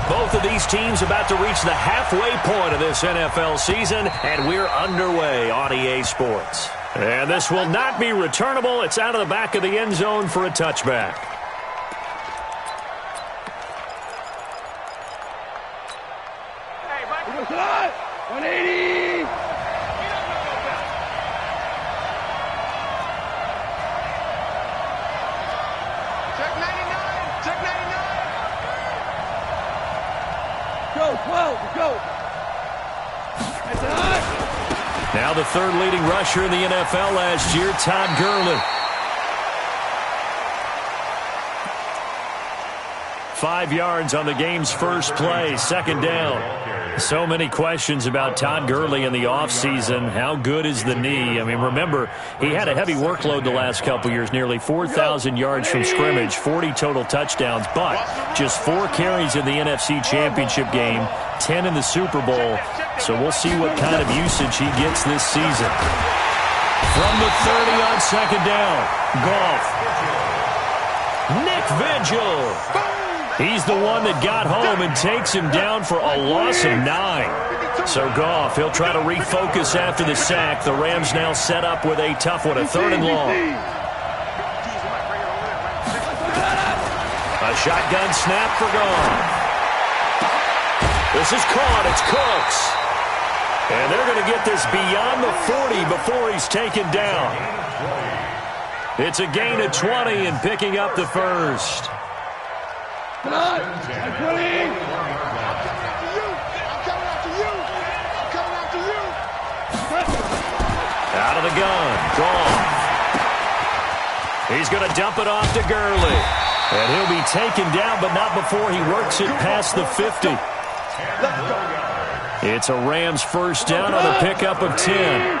Both of these teams about to reach the halfway point of this NFL season, and we're underway on EA Sports. And this will not be returnable. It's out of the back of the end zone for a touchback. Hey, 180. Check 99. Check 99. Go, go. That's it. Now the third leading rusher in the NFL last year, Todd Gurley. 5 yards on the game's first play, second down. So many questions about Todd Gurley in the offseason. How good is the knee? I mean, remember, he had a heavy workload the last couple years, nearly 4,000 yards from scrimmage, 40 total touchdowns, but just 4 carries in the NFC Championship game, 10 in the Super Bowl. So we'll see what kind of usage he gets this season. From the 30 on second down, Goff. Nick Vigil. He's the one that got home and takes him down for a loss of 9. So Goff, he'll try to refocus after the sack. The Rams now set up with a tough one, a 3rd and long. A shotgun snap for Goff. This is caught. It's Cooks. And they're going to get this beyond the 40 before he's taken down. It's a gain of 20 and picking up the first. Come on. Out of the gun. Gone. He's going to dump it off to Gurley. And he'll be taken down, but not before he works it past the 50. It's a Rams first down on a pickup of 10.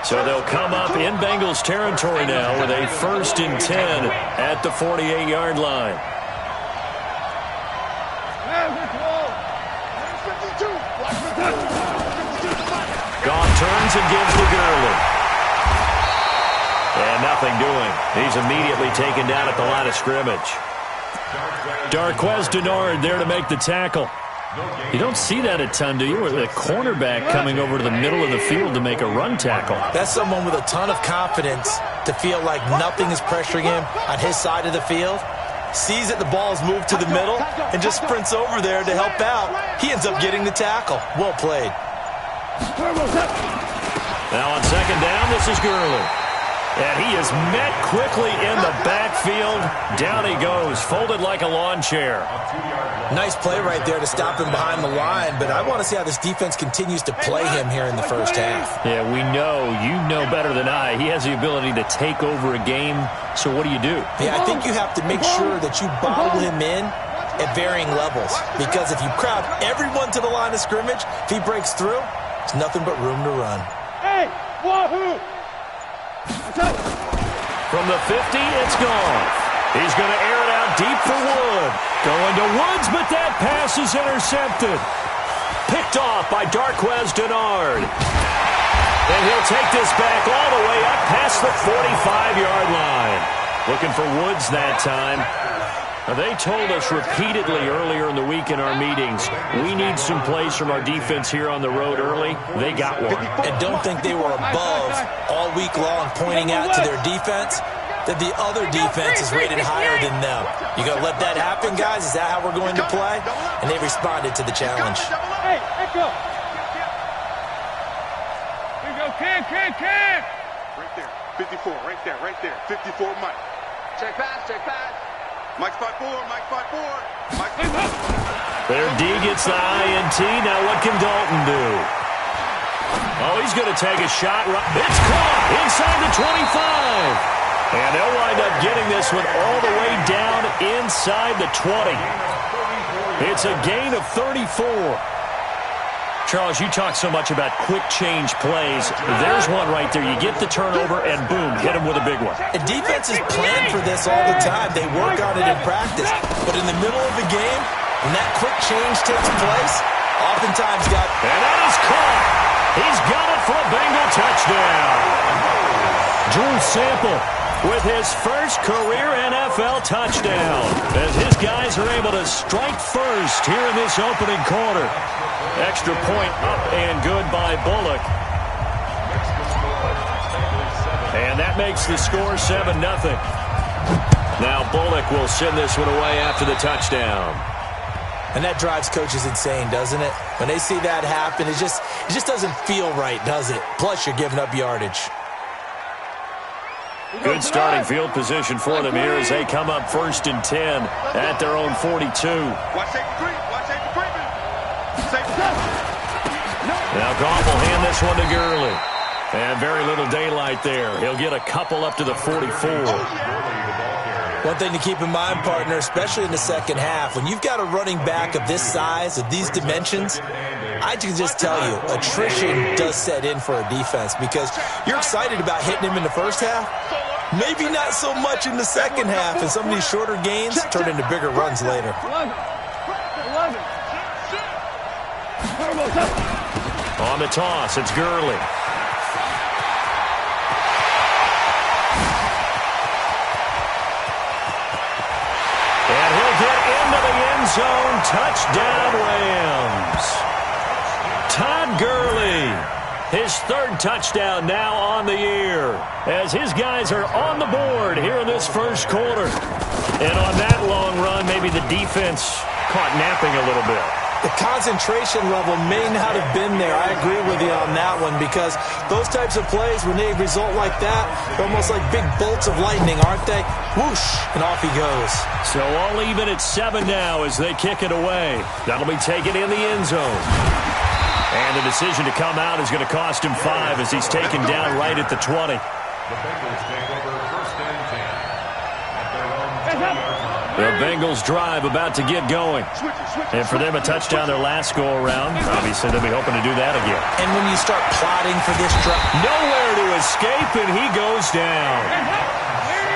So they'll come up in Bengals territory now with a 1st and 10 at the 48-yard line. Goff turns and gives to Gurley. And nothing doing. He's immediately taken down at the line of scrimmage. Darqueze Dennard there to make the tackle. You don't see that a ton, do you? With a cornerback coming over to the middle of the field to make a run tackle. That's someone with a ton of confidence to feel like nothing is pressuring him on his side of the field. Sees that the ball is moved to the middle and just sprints over there to help out. He ends up getting the tackle. Well played. Now on second down, this is Gurley. And he is met quickly in the backfield. Down he goes, folded like a lawn chair. Nice play right there to stop him behind the line, but I want to see how this defense continues to play him here in the first half. Yeah, we know. You know better than I. He has the ability to take over a game, so what do you do? Yeah, I think you have to make sure that you bottle him in at varying levels, because if you crowd everyone to the line of scrimmage, if he breaks through, it's nothing but room to run. Hey, wahoo! From the 50, it's gone. He's going to air it out deep for Wood. Going to Woods, but that pass is intercepted. Picked off by Darqueze Dennard. And he'll take this back all the way up past the 45-yard line. Looking for Woods that time. They told us repeatedly earlier in the week in our meetings, we need some plays from our defense here on the road early. They got one. And don't think they were above all week long pointing out to their defense that the other defense is rated higher than them. You going to let that happen, guys? Is that how we're going to play? And they responded to the challenge. Hey, echo. Here we go, Cam. Right there, 54, right there. 54, Mike. Check pass. Mike spot 4. Their D gets the INT. Now what can Dalton do? Oh, he's going to take a shot. It's caught inside the 25. And they'll wind up getting this one all the way down inside the 20. It's a gain of 34. Charles, you talk so much about quick change plays. There's one right there. You get the turnover, and boom, hit him with a big one. And defenses plan for this all the time. They work on it in practice. But in the middle of the game, when that quick change takes place, oftentimes got... And that is caught. He's got it for a Bengal touchdown. Drew Sample with his first career NFL touchdown, as his guys are able to strike first here in this opening quarter. Extra point up and good by Bullock. And that makes the score 7-0. Now Bullock will send this one away after the touchdown. And that drives coaches insane, doesn't it? When they see that happen, it just doesn't feel right, does it? Plus, you're giving up yardage. Good starting field position for them here as they come up 1st and 10 at their own 42. Watch safety creep. Watch safety creeping. Safety. Now Goff will hand this one to Gurley. And very little daylight there. He'll get a couple up to the 44. One thing to keep in mind, partner, especially in the second half, when you've got a running back of this size, of these dimensions, I can just tell you, attrition does set in for a defense because you're excited about hitting him in the first half. Maybe not so much in the second half, and some of these shorter gains turn into bigger runs later. On the toss, it's Gurley. And he'll get into the end zone. Touchdown, Rams. Todd Gurley, his 3rd touchdown now on the year, as his guys are on the board here in this first quarter. And on that long run, maybe the defense caught napping a little bit. The concentration level may not have been there. I agree with you on that one because those types of plays, when they result like that, they're almost like big bolts of lightning, aren't they? Whoosh, and off he goes. So all even at 7 now as they kick it away. That'll be taken in the end zone. And the decision to come out is going to cost him 5 as he's taken down right at the 20. The Bengals drive about to get going. And for them, a touchdown their last go-around. Obviously, they'll be hoping to do that again. And when you start plotting for this drive, nowhere to escape, and he goes down.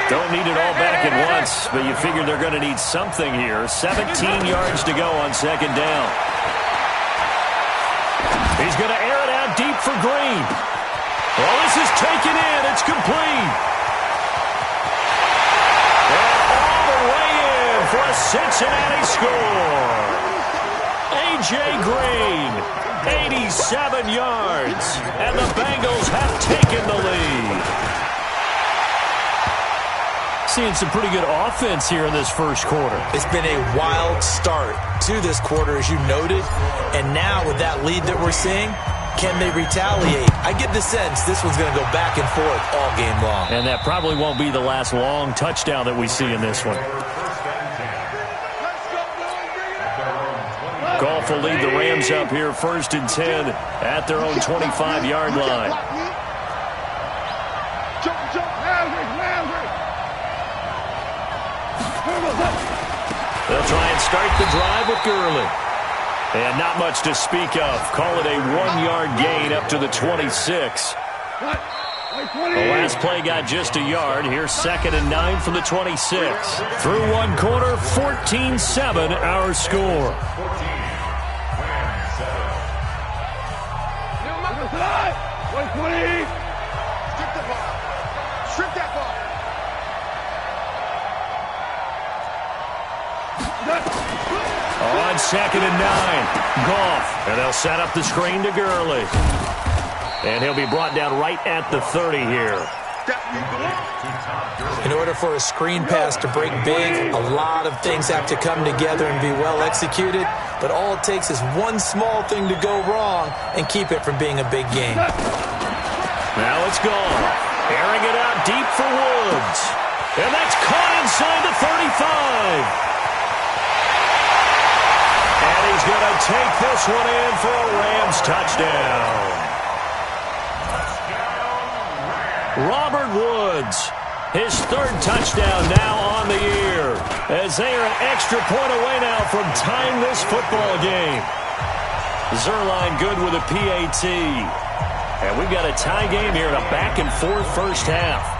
Don't need it all back at once, but you figure they're going to need something here. 17 yards to go on 2nd down. He's going to air it out deep for Green. Well, this is taken in. It's complete. For a Cincinnati score. A.J. Green, 87 yards, and the Bengals have taken the lead. Seeing some pretty good offense here in this first quarter. It's been a wild start to this quarter, as you noted, and now with that lead that we're seeing, can they retaliate? I get the sense this one's going to go back and forth all game long. And that probably won't be the last long touchdown that we see in this one. Goff will lead the Rams up here 1st and 10 at their own 25-yard line. They'll try and start the drive with Gurley. And not much to speak of. Call it a 1-yard gain up to the 26. The last play got just a yard. Here's 2nd and 9 from the 26. Through one quarter, 14-7 our score. Strip that ball. On 2nd and 9, Goff. And they'll set up the screen to Gurley. And he'll be brought down right at the 30 here. In order for a screen pass to break big, a lot of things have to come together and be well executed. But all it takes is one small thing to go wrong and keep it from being a big game. Now it's gone. Airing it out deep for Woods. And that's caught inside the 35. And he's going to take this one in for a Rams touchdown. Robert Woods, his 3rd touchdown now on the year, as they are an extra point away now from tying this football game. Zerline good with a PAT. And we've got a tie game here in a back-and-forth first half.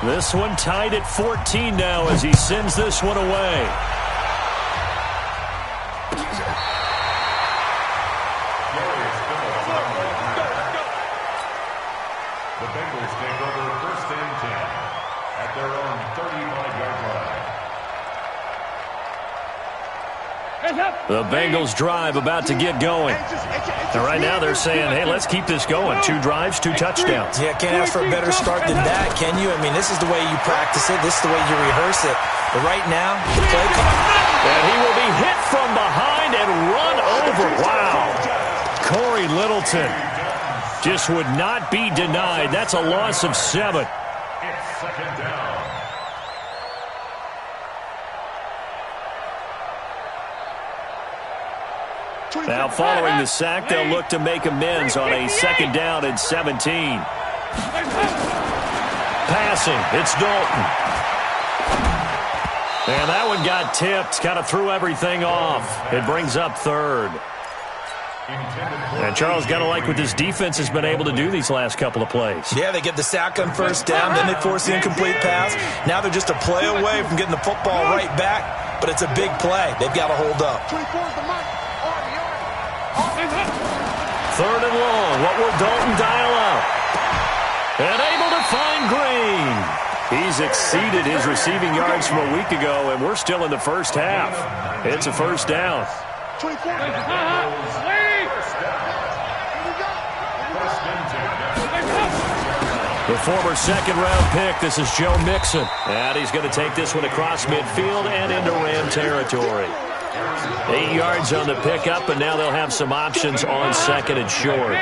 This one tied at 14 now as he sends this one away. The Bengals take over 1st and 10. The Bengals drive about to get going. And right now they're saying, hey, let's keep this going. 2 drives, 2 touchdowns. Yeah, can't ask for a better start than that, can you? I mean, this is the way you practice it. This is the way you rehearse it. But right now, the play call. And he will be hit from behind and run over. Wow. Corey Littleton just would not be denied. That's a loss of 7. It's second down. Now following the sack, they'll look to make amends on a 2nd down and 17. Passing, it's Dalton. And that one got tipped, kind of threw everything off. It brings up 3rd. And Charles, got to like what this defense has been able to do these last couple of plays. Yeah, they get the sack on 1st down, then they force the incomplete pass. Now they're just a play away from getting the football right back, but it's a big play. They've got to hold up. 3rd and long. What will Dalton dial up? And able to find Green. He's exceeded his receiving yards from a week ago, and we're still in the first half. It's a 1st down. The former 2nd-round pick, this is Joe Mixon. And he's going to take this one across midfield and into Ram territory. 8 yards on the pickup, and now they'll have some options on 2nd and short.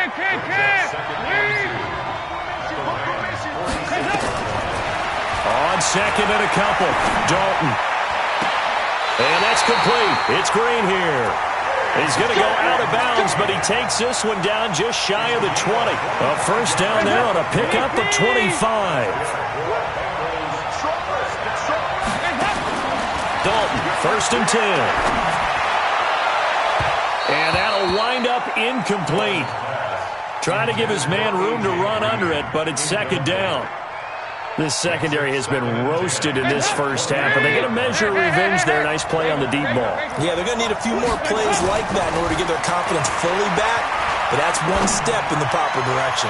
On 2nd and a couple, Dalton. And that's complete. It's Green here. He's going to go out of bounds, but he takes this one down just shy of the 20. A 1st down there on a pickup of 25. Dalton, 1st and 10. And that'll wind up incomplete. Trying to give his man room to run under it, but it's 2nd down. This secondary has been roasted in this first half, but they get a measure of revenge there. Nice play on the deep ball. Yeah, they're going to need a few more plays like that in order to get their confidence fully back, but that's one step in the proper direction.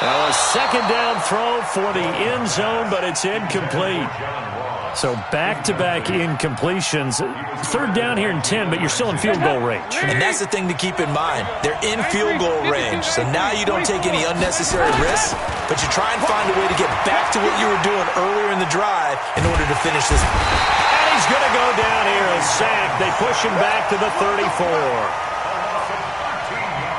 Now a 2nd down throw for the end zone, but it's incomplete. So back-to-back incompletions. 3rd down here and 10, but you're still in field goal range. And that's the thing to keep in mind. They're in field goal range, so now you don't take any unnecessary risks, but you try and find a way to get back to what you were doing earlier in the drive in order to finish this. And he's going to go down here, a sack. They push him back to the 34.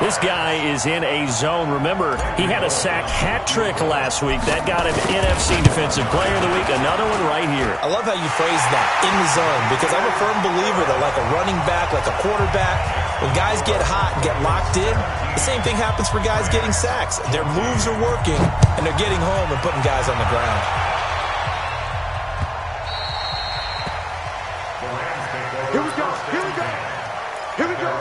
This guy is in a zone. Remember, he had a sack hat trick last week. That got him NFC Defensive Player of the Week. Another one right here. I love how you phrase that, in the zone, because I'm a firm believer that like a running back, like a quarterback, when guys get hot and get locked in, the same thing happens for guys getting sacks. Their moves are working, and they're getting home and putting guys on the ground. Here we go. Here we go. Here we go.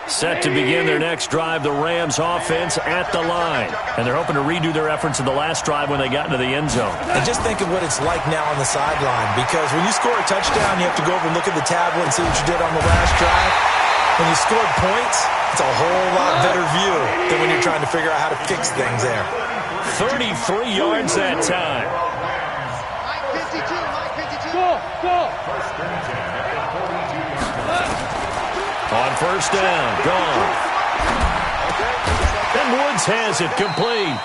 Set to begin their next drive, the Rams offense at the line. And they're hoping to redo their efforts in the last drive when they got into the end zone. And just think of what it's like now on the sideline, because when you score a touchdown, you have to go over and look at the tablet and see what you did on the last drive. When you scored points, it's a whole lot better view than when you're trying to figure out how to fix things there. 33 yards that time. Go! On 1st down, gone. And Woods has it complete.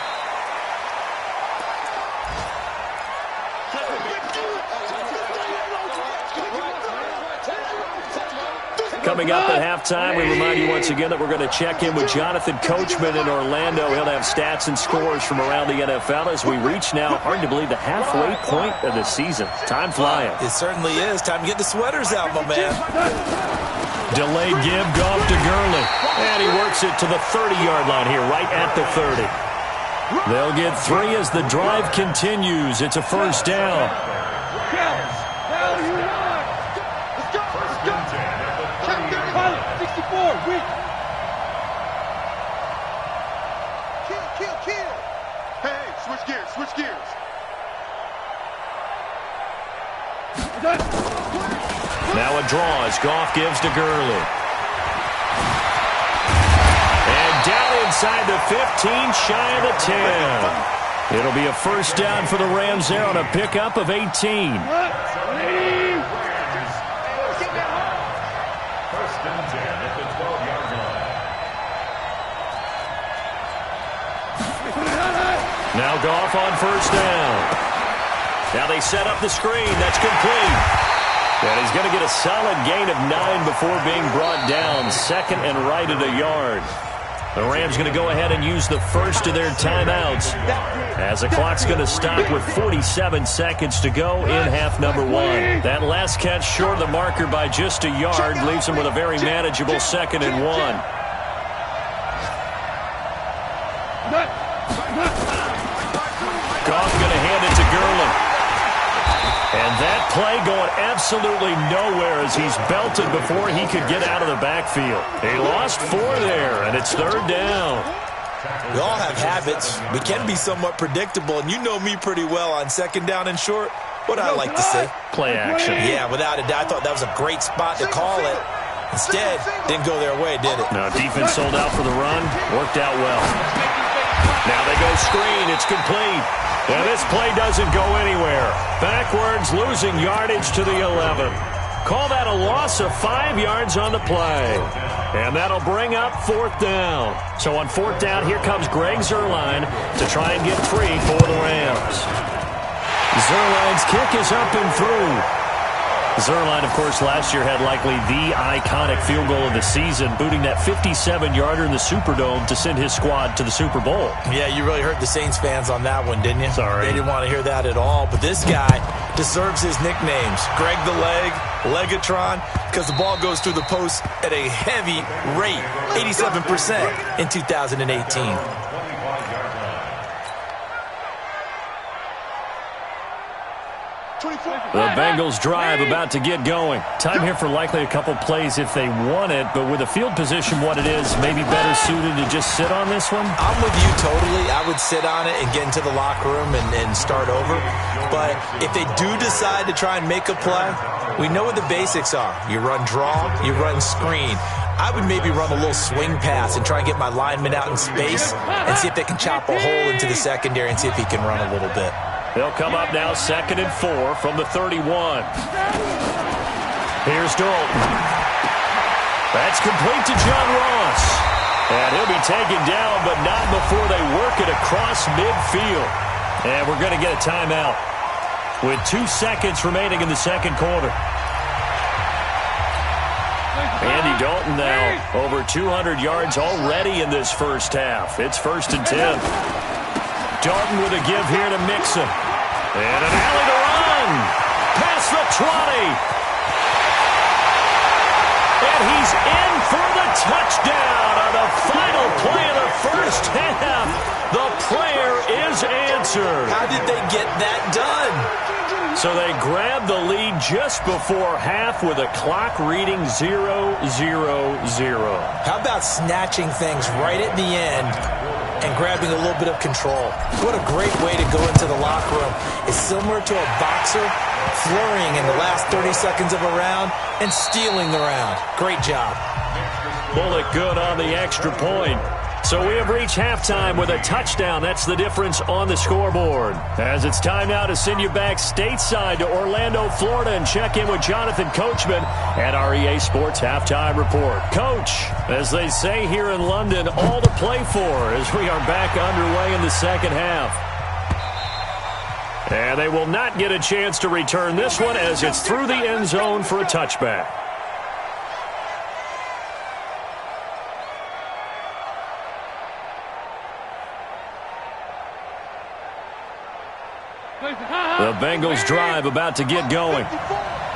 Coming up at halftime, we remind you once again that we're going to check in with Jonathan Coachman in Orlando. He'll have stats and scores from around the NFL as we reach now, hard to believe, the halfway point of the season. Time flying. It certainly is. Time to get the sweaters out, my man. Delayed give, Goff to Gurley. And he works it to the 30-yard line here, right at the 30. They'll get 3 as the drive continues. It's a 1st down. Kill. Hey, switch gears. Now a draw as Goff gives to Gurley. And down inside the 15, shy of the 10. It'll be a first down for the Rams there on a pickup of 18. First and 10 at the 12-yard line. Now Goff on first down. Now they set up the screen. That's complete. And he's going to get a solid gain of 9 before being brought down. Second and right at a yard. The Rams going to go ahead and use the first of their timeouts as the clock's going to stop with 47 seconds to go in half number 1. That last catch short of the marker by just a yard leaves them with a very manageable 2nd and 1. Goff going to hand it to Gurley. And that play going absolutely nowhere as he's belted before he could get out of the backfield. He lost 4 there, and it's 3rd down. We all have habits. We can be somewhat predictable, and you know me pretty well on 2nd down and short. What I like to say? Play action. Yeah, without a doubt. I thought that was a great spot to call it. Instead, didn't go their way, did it? No, defense sold out for the run. Worked out well. Now they go screen. It's complete. And this play doesn't go anywhere. Backwards, losing yardage to the 11. Call that a loss of 5 yards on the play. And that'll bring up 4th down. So on 4th down, here comes Greg Zuerlein to try and get 3 for the Rams. Zuerlein's kick is up and through. Zuerlein, of course, last year had likely the iconic field goal of the season, booting that 57-yarder in the Superdome to send his squad to the Super Bowl. Yeah, you really hurt the Saints fans on that one, didn't you? Sorry. They didn't want to hear that at all. But this guy deserves his nicknames. Greg the Leg, Legatron, because the ball goes through the post at a heavy rate, 87% in 2018. The Bengals drive about to get going. Time here for likely a couple plays if they want it, but with the field position what it is, maybe better suited to just sit on this one? I'm with you totally. I would sit on it and get into the locker room and start over. But if they do decide to try and make a play, we know what the basics are. You run draw, you run screen. I would maybe run a little swing pass and try and get my lineman out in space and see if they can chop a hole into the secondary and see if he can run a little bit. They'll come up now 2nd and 4 from the 31. Here's Dalton. That's complete to John Ross. And he'll be taken down, but not before they work it across midfield. And we're going to get a timeout with 2 seconds remaining in the 2nd quarter. Andy Dalton now over 200 yards already in this first half. It's 1st and 10. Dalton with a give here to Mixon. And an alley to run. Past the 20. And he's in for the touchdown on the final play of the first half. The prayer is answered. How did they get that done? So they grabbed the lead just before half with a clock reading 0-0-0. How about snatching things right at the end and grabbing a little bit of control? What a great way to go into the locker room. It's similar to a boxer flurrying in the last 30 seconds of a round and stealing the round. Great job. Bullock good on the extra point. So we have reached halftime with a touchdown. That's the difference on the scoreboard. As it's time now to send you back stateside to Orlando, Florida, and check in with Jonathan Coachman at our EA Sports Halftime Report. Coach, as they say here in London, all to play for as we are back underway in the 2nd half. And they will not get a chance to return this one as it's through the end zone for a touchback. The Bengals drive about to get going.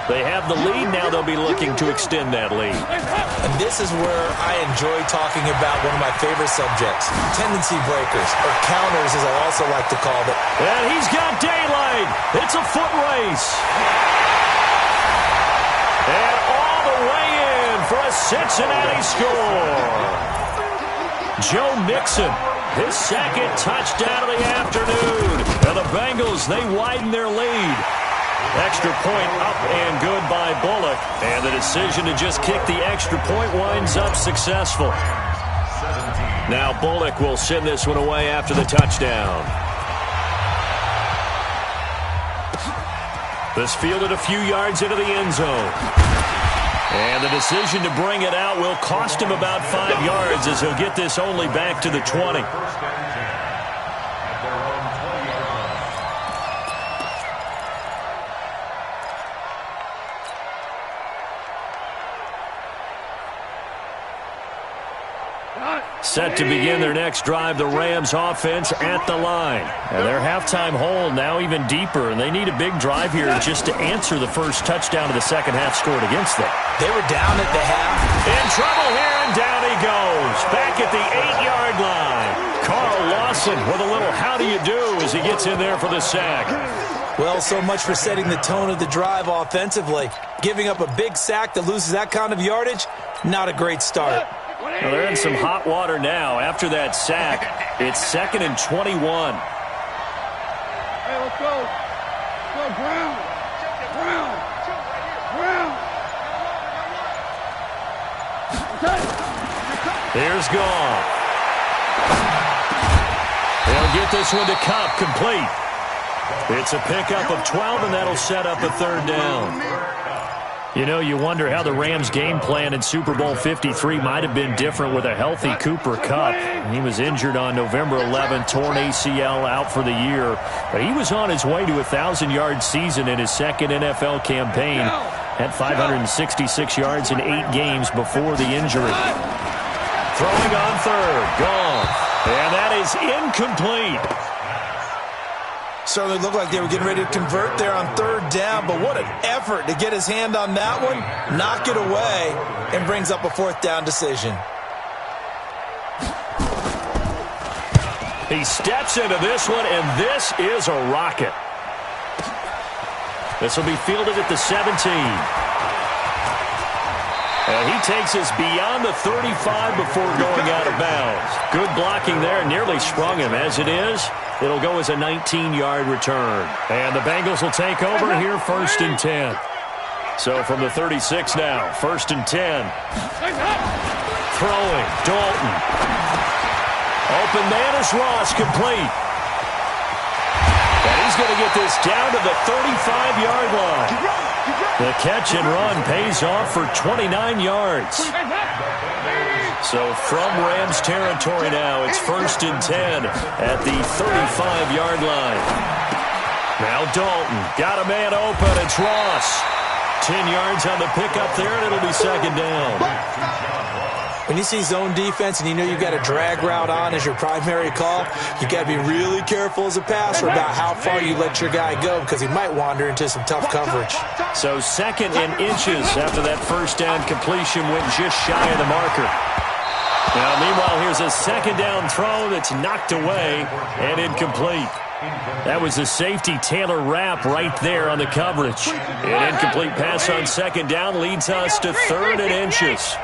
They have the lead. Now they'll be looking to extend that lead. And this is where I enjoy talking about one of my favorite subjects, tendency breakers, or counters as I also like to call them. And he's got daylight. It's a foot race. And all the way in for a Cincinnati score. Joe Mixon, his 2nd touchdown of the afternoon. And the Bengals, they widen their lead. Extra point up and good by Bullock. And the decision to just kick the extra point winds up successful. Now Bullock will send this one away after the touchdown. This fielded a few yards into the end zone. And the decision to bring it out will cost him about 5 yards as he'll get this only back to the 20. Set to begin their next drive, the Rams offense at the line. And their halftime hole now even deeper, and they need a big drive here just to answer the first touchdown of the second half scored against them. They were down at the half. In trouble here, and down he goes. Back at the 8-yard line. Carl Lawson with a little how do you do as he gets in there for the sack. Well, so much for setting the tone of the drive offensively. Giving up a big sack that loses that kind of yardage, not a great start. Well, they're in some hot water now. After that sack, it's 2nd and 21. Hey, let's go. Let's go, Brown. Brown. Brown. Here's Goff. They'll get this one to Cup, complete. It's a pickup of 12, and that'll set up a 3rd down. You know, you wonder how the Rams' game plan in Super Bowl 53 might have been different with a healthy Cooper Kupp. He was injured on November 11th, torn ACL, out for the year. But he was on his way to a 1,000-yard season in his second NFL campaign. Had 566 yards in 8 games before the injury. Throwing on 3rd, Goff. And that is incomplete. Certainly looked like they were getting ready to convert there on 3rd down, but what an effort to get his hand on that one, knock it away, and brings up a 4th down decision. He steps into this one, and this is a rocket. This will be fielded at the 17. And he takes us beyond the 35 before going out of bounds. Good blocking there, nearly sprung him. As it is, it'll go as a 19-yard return. And the Bengals will take over here, 1st and 10. So from the 36 now, 1st and 10. Throwing, Dalton. Open man is Ross, complete. And he's going to get this down to the 35-yard line. The catch and run pays off for 29 yards. So from Rams territory now, it's 1st and 10 at the 35-yard line. Now Dalton got a man open. It's Ross. 10 yards on the pickup there, and it'll be 2nd down. When you see zone defense and you know you've got a drag route on as your primary call, you got to be really careful as a passer about how far you let your guy go because he might wander into some tough coverage. So 2nd and inches after that 1st down completion went just shy of the marker. Now, meanwhile, here's a 2nd down throw that's knocked away and incomplete. That was a safety Taylor Rapp right there on the coverage. An incomplete pass on 2nd down leads us to 3rd and inches.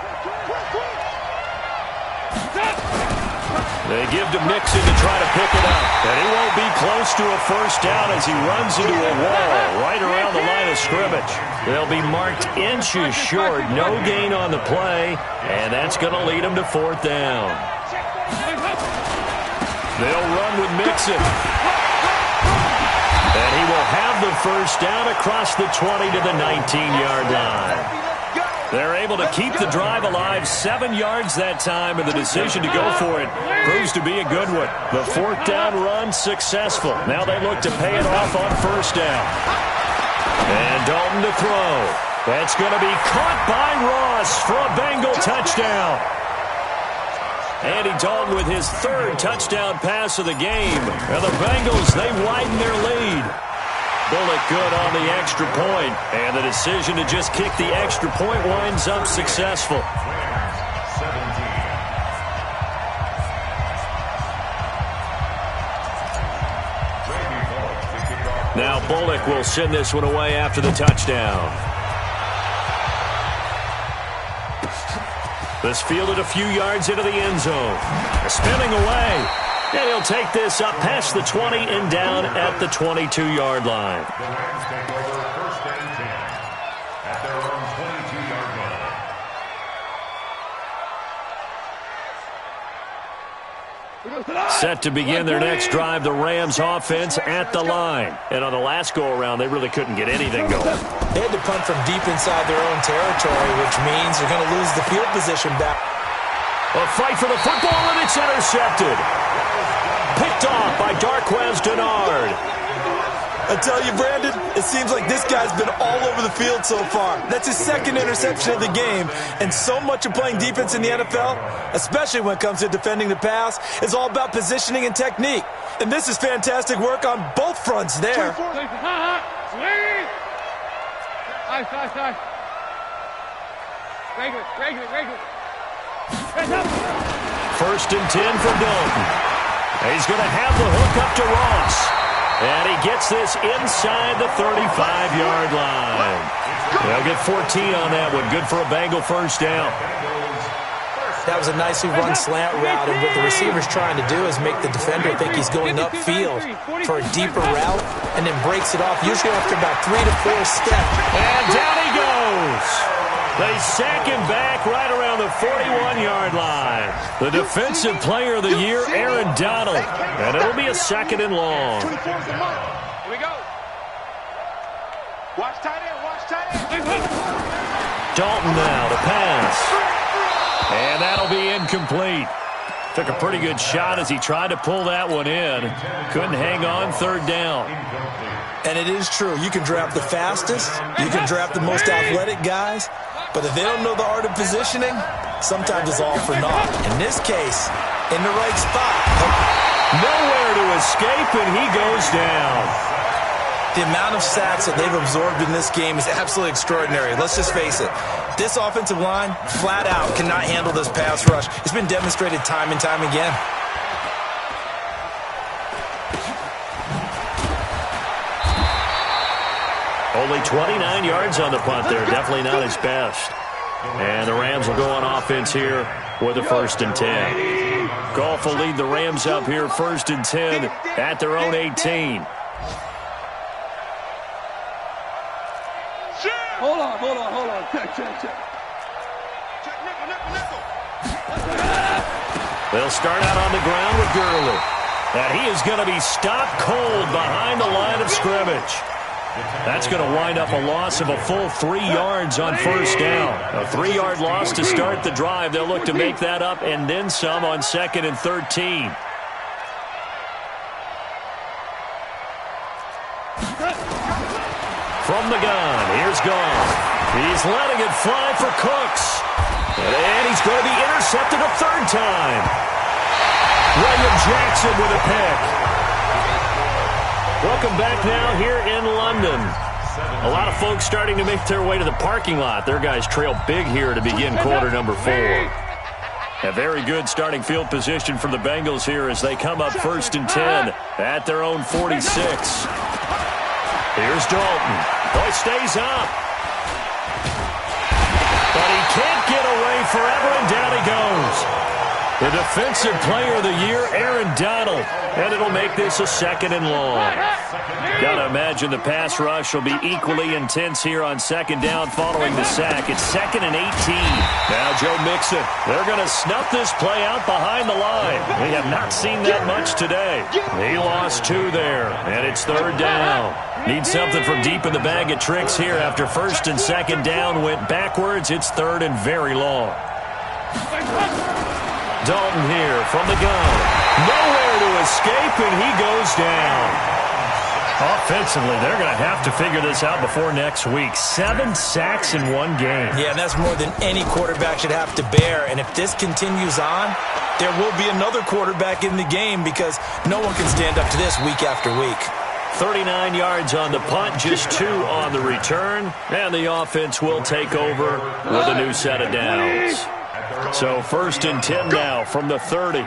They give to Mixon to try to pick it up. And he won't be close to a 1st down as he runs into a wall right around the line of scrimmage. They'll be marked inches short. No gain on the play. And that's going to lead them to 4th down. They'll run with Mixon. And he will have the 1st down across the 20 to the 19-yard line. They're able to keep the drive alive, 7 yards that time, and the decision to go for it proves to be a good one. The 4th down run successful. Now they look to pay it off on 1st down. And Dalton to throw. That's going to be caught by Ross for a Bengal touchdown. Andy Dalton with his 3rd touchdown pass of the game. And the Bengals, they widen their lead. Bullock good on the extra point, and the decision to just kick the extra point winds up successful. Now Bullock will send this one away after the touchdown. This fielded a few yards into the end zone. Spinning away. And he'll take this up past the 20 and down at the 22-yard line. The Rams take over 1st and 10 at their own 22-yard line. Set to begin their next drive, the Rams offense at the line. And on the last go-around, they really couldn't get anything going. They had to punt from deep inside their own territory, which means they're going to lose the field position back. A fight for the football, and it's intercepted. Picked off by Darquez Denard. I tell you, Brandon, it seems like this guy's been all over the field so far. That's his second interception of the game. And so much of playing defense in the NFL, especially when it comes to defending the pass, is all about positioning and technique. And this is fantastic work on both fronts there. First and 10 for Dalton. He's going to have the hook up to Ross. And he gets this inside the 35-yard line. They'll get 14 on that one. Good for a Bengal first down. That was a nicely run slant route, and what the receiver's trying to do is make the defender think he's going upfield for a deeper route, and then breaks it off, usually after about 3 to 4 steps. And down he goes. They sack him back right around the 41-yard line. The Defensive Player of the Year, Aaron Donald. And it'll be a second and long. Here we go. Watch tight end, watch tight end. Dalton now to pass. And that'll be incomplete. Took a pretty good shot as he tried to pull that one in. Couldn't hang on, third down. And it is true. You can draft the fastest. You can draft the most athletic guys. But if they don't know the art of positioning, sometimes it's all for naught. In this case, in the right spot. Nowhere to escape, and he goes down. The amount of sacks that they've absorbed in this game is absolutely extraordinary. Let's just face it. This offensive line, flat out, cannot handle this pass rush. It's been demonstrated time and time again. Only 29 yards on the punt there. Definitely not his best. And the Rams will go on offense here with a first and 10. Goff will lead the Rams up here first and 10 at their own 18. Hold on. Check. They'll start out on the ground with Gurley. And he is going to be stopped cold behind the line of scrimmage. That's going to wind up a loss of a full 3 yards on first down. A 3-yard loss to start the drive. They'll look to make that up and then some on second and 13. From the gun, here's Goff. He's letting it fly for Cooks. And he's going to be intercepted a third time. William Jackson with a pick. Welcome back now here in London. A lot of folks starting to make their way to the parking lot. Their guys trail big here to begin quarter number 4. A very good starting field position for the Bengals here as they come up first and 10 at their own 46. Here's Dalton. Boy, stays up. But he can't get away forever, and down he goes. The Defensive Player of the Year, Aaron Donald. And it'll make this a second and long. Gotta imagine the pass rush will be equally intense here on second down following the sack. It's second and 18. Now Joe Mixon. They're going to snuff this play out behind the line. We have not seen that much today. He lost 2 there, and it's third down. Need something from deep in the bag of tricks here after first and second down went backwards. It's third and very long. Dalton here from the gun. Nowhere to escape, and he goes down. Offensively, they're going to have to figure this out before next week. 7 sacks in one game. Yeah, and that's more than any quarterback should have to bear. And if this continues on, there will be another quarterback in the game because no one can stand up to this week after week. 39 yards on the punt, just 2 on the return. And the offense will take over with a new set of downs. So first and 10 now from the 30.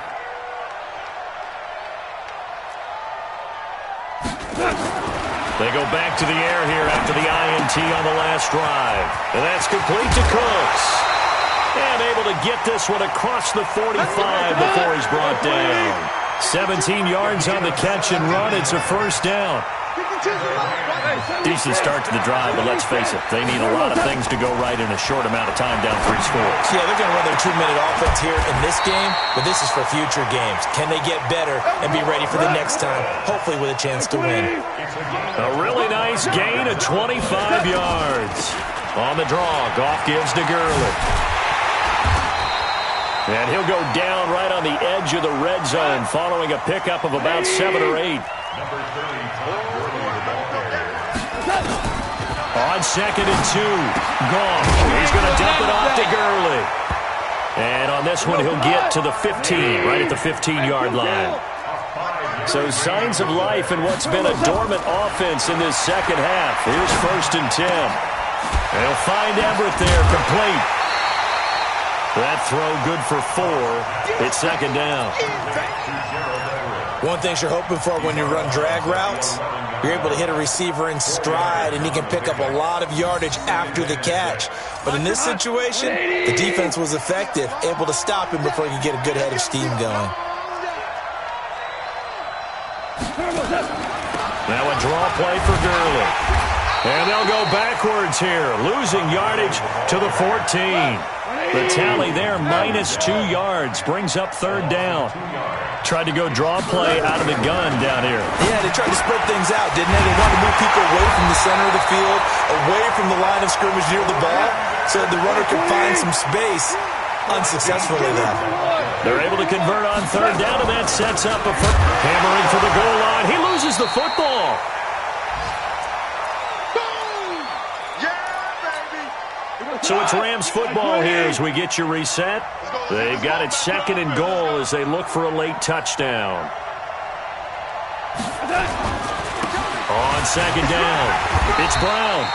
They go back to the air here after the INT on the last drive. And that's complete to Cooks. And able to get this one across the 45 before he's brought down. 17 yards on the catch and run. It's a first down. Decent start to the drive, but let's face it, they need a lot of things to go right in a short amount of time down 3 scores. Yeah, they're going to run their 2-minute offense here in this game, but this is for future games. Can they get better and be ready for the next time, hopefully with a chance to win? A really nice gain of 25 yards. On the draw, Goff gives to Gurley. And he'll go down right on the edge of the red zone following a pickup of about 7 or 8. On 2nd and 2, Goff. He's going to dump it off to Gurley. And on this one, he'll get to the 15, right at the 15-yard line. So signs of life in what's been a dormant offense in this second half. Here's 1st and 10. And he'll find Everett there, complete. That throw good for 4. It's 2nd down. One thing you're hoping for when you run drag routes, you're able to hit a receiver in stride, and he can pick up a lot of yardage after the catch. But in this situation, the defense was effective, able to stop him before he could get a good head of steam going. Now a draw play for Gurley. And they'll go backwards here, losing yardage to the 14. The tally there, -2 yards, brings up 3rd down. Tried to go draw play out of the gun down here. Yeah, they tried to spread things out, didn't they? They wanted to move people away from the center of the field, away from the line of scrimmage near the ball, so that the runner could find some space. Unsuccessfully, though. They're able to convert on 3rd down, and that sets up a hammering for the goal line. He loses the football. So it's Rams football here as we get you reset. They've got it 2nd and goal as they look for a late touchdown. On 2nd down, it's Brown.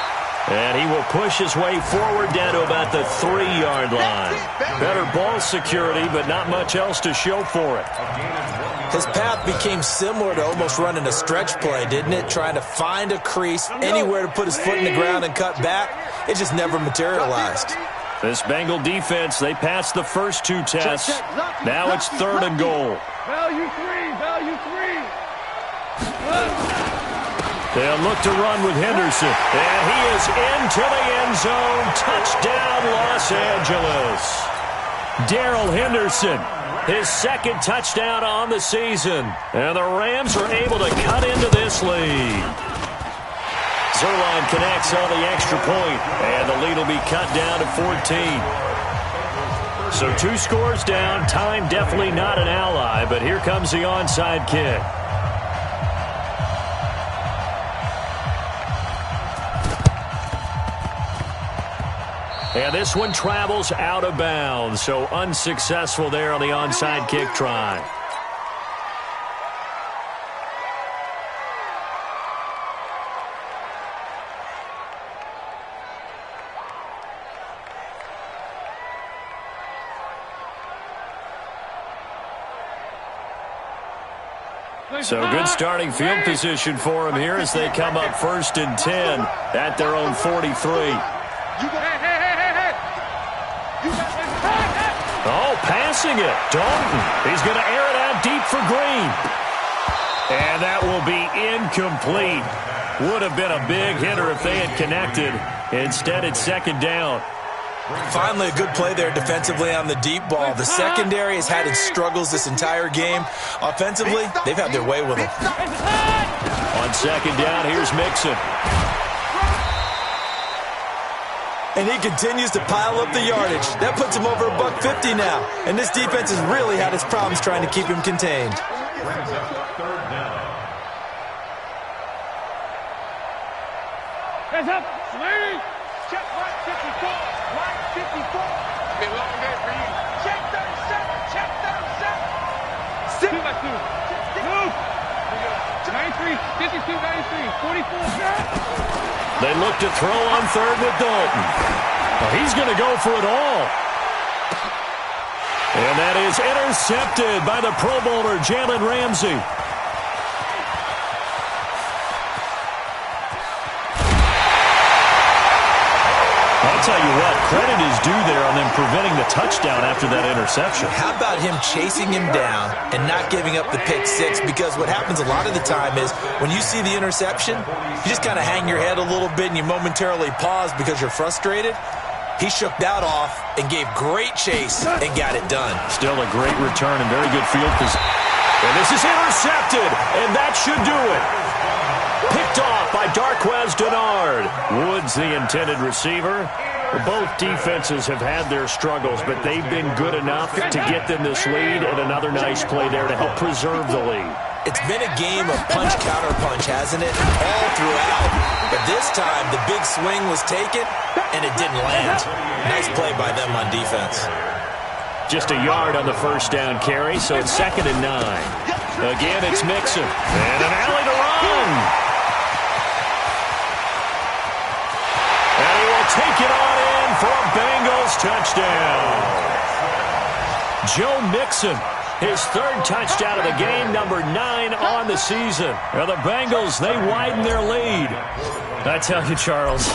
And he will push his way forward down to about the 3-yard line. Better ball security, but not much else to show for it. His path became similar to almost running a stretch play, didn't it? Trying to find a crease, anywhere to put his foot in the ground and cut back. It just never materialized. This Bengal defense, they passed the first 2 tests. Now it's 3rd and goal. Value 3, value 3. They'll look to run with Henderson. And he is into the end zone. Touchdown, Los Angeles. Darrell Henderson, his 2nd touchdown on the season. And the Rams are able to cut into this lead. Zerline connects on the extra point, and the lead will be cut down to 14. So 2 scores down. Time definitely not an ally, but here comes the onside kick. And this one travels out of bounds, so unsuccessful there on the onside kick try. So good starting field position for them here as they come up 1st and 10 at their own 43. Oh, passing it. Dalton. He's going to air it out deep for Green. And that will be incomplete. Would have been a big hitter if they had connected. Instead, it's 2nd down. Finally, a good play there defensively on the deep ball. The secondary has had its struggles this entire game. Offensively, they've had their way with them. On 2nd down, here's Mixon. And he continues to pile up the yardage. That puts him over $150 now. And this defense has really had its problems trying to keep him contained. Hands up, ladies. Check right 54. Right 54. Been a long day for you. Check 37. Check 37. 2 by 2. Move. 93, 52, 93, 44. They look to throw on 3rd with Dalton. Well, he's going to go for it all. And that is intercepted by the Pro Bowler, Jalen Ramsey. I'll tell you what, credit is due there on them preventing the touchdown after that interception. How about him chasing him down and not giving up the pick six? Because what happens a lot of the time is when you see the interception, you just kind of hang your head a little bit and you momentarily pause because you're frustrated. He shook that off and gave great chase and got it done. Still a great return and very good field position. And this is intercepted, and that should do it. Picked off by Darquez Denard. Woods, the intended receiver. Both defenses have had their struggles, but they've been good enough to get them this lead, and another nice play there to help preserve the lead. It's been a game of punch-counter-punch, hasn't it? All throughout. But this time, the big swing was taken, and it didn't land. Nice play by them on defense. Just a yard on the first down carry, so it's 2nd and 9. Again, it's Mixon. And an alley to run. And he will take it on in for a Bengals touchdown. Joe Mixon, his 3rd touchdown of the game, number 9 on the season. Now the Bengals, they widen their lead. I tell you, Charles,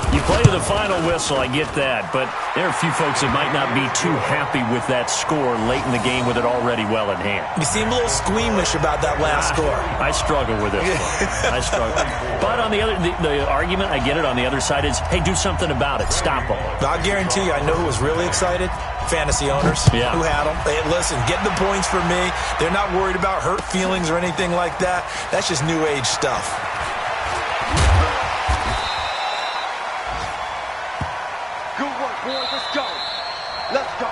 you play to the final whistle, I get that, but there are a few folks that might not be too happy with that score late in the game with it already well in hand. You seem a little squeamish about that last score. I struggle with this one. I struggle. But on the other, the argument, I get it, on the other side is, hey, do something about it. Stop them. I guarantee you, I know who was really excited. Fantasy owners who had them. Hey, listen, get the points for me. They're not worried about hurt feelings or anything like that. That's just new age stuff. Good work, boys. Let's go. Let's go.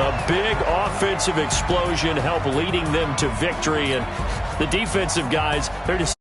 A big offensive explosion helped leading them to victory, and the defensive guys, they're just